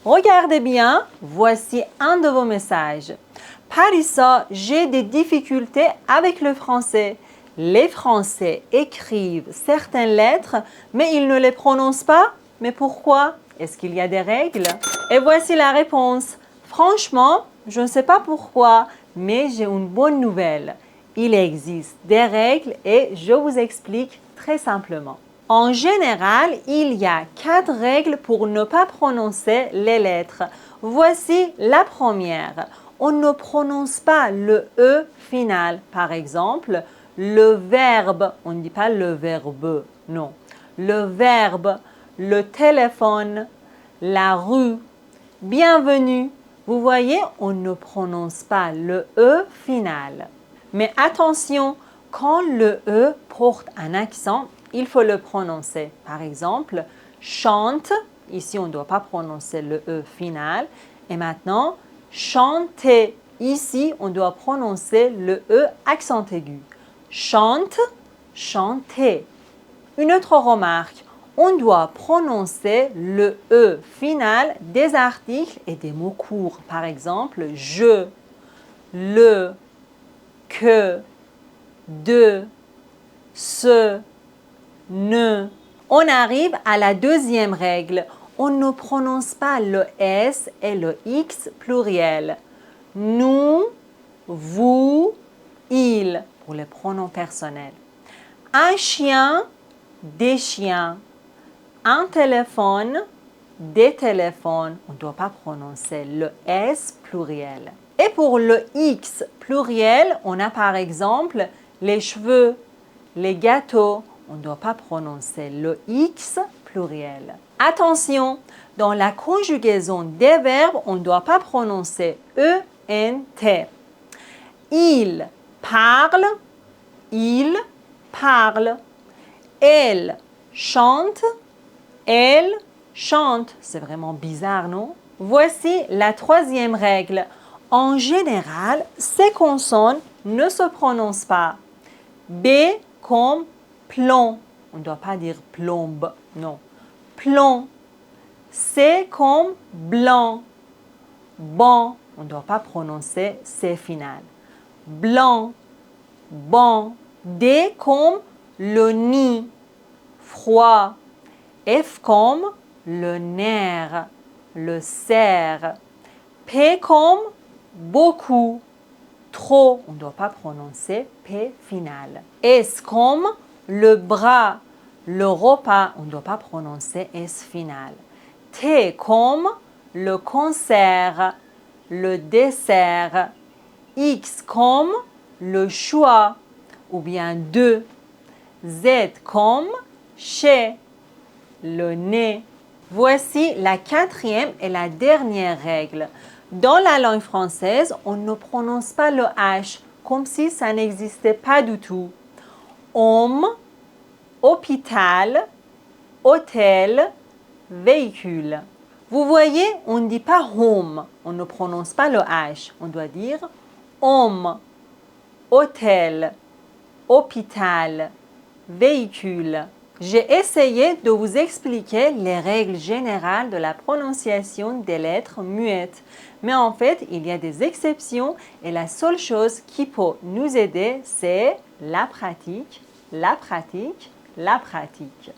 Regardez bien, voici un de vos messages. Parissa, j'ai des difficultés avec le français. Les Français écrivent certaines lettres, mais ils ne les prononcent pas. Mais pourquoi? Est-ce qu'il y a des règles? Et voici la réponse. Franchement, je ne sais pas pourquoi, mais j'ai une bonne nouvelle. Il existe des règles et je vous explique très simplement. En général, il y a 4 règles pour ne pas prononcer les lettres. Voici la première. On ne prononce pas le E final. Par exemple, le verbe, on ne dit pas le verbe, non. Le verbe, le téléphone, la rue, bienvenue. Vous voyez, on ne prononce pas le E final. Mais attention, quand le E porte un accent, il faut le prononcer. Par exemple, chante, ici on ne doit pas prononcer le E final. Et maintenant, chanter, ici on doit prononcer le E accent aigu. Chante, chanter. Une autre remarque, on doit prononcer le E final des articles et des mots courts. Par exemple, je, le, que, de, ce, ne. On arrive à la deuxième règle. On ne prononce pas le S et le X pluriel. Nous, vous, il pour les pronoms personnels. Un chien, des chiens. Un téléphone, des téléphones. On ne doit pas prononcer le S pluriel. Et pour le X pluriel, on a par exemple les cheveux, les gâteaux. On ne doit pas prononcer le X pluriel. Attention, dans la conjugaison des verbes, on ne doit pas prononcer E-N-T. Il parle, il parle. Elle chante, elle chante. C'est vraiment bizarre, non? Voici la troisième règle. En général, ces consonnes ne se prononcent pas. B comme plomb. On ne doit pas dire plombe, non. Plomb. C comme blanc. Bon. On ne doit pas prononcer C final. Blanc. Bon. D comme le nid. Froid. F comme le nerf, le cerf. P comme beaucoup, trop. On ne doit pas prononcer P final. S comme le bras, le repas. On ne doit pas prononcer S final. T comme le concert, le dessert. X comme le choix ou bien de. Z comme chez, le nez. Voici la quatrième et la dernière règle. Dans la langue française, on ne prononce pas le H comme si ça n'existait pas du tout. Homme, hôpital, hôtel, véhicule. Vous voyez, on ne dit pas home, on ne prononce pas le H. On doit dire homme, hôtel, hôpital, véhicule. J'ai essayé de vous expliquer les règles générales de la prononciation des lettres muettes. Mais en fait, il y a des exceptions et la seule chose qui peut nous aider, c'est la pratique, la pratique, la pratique.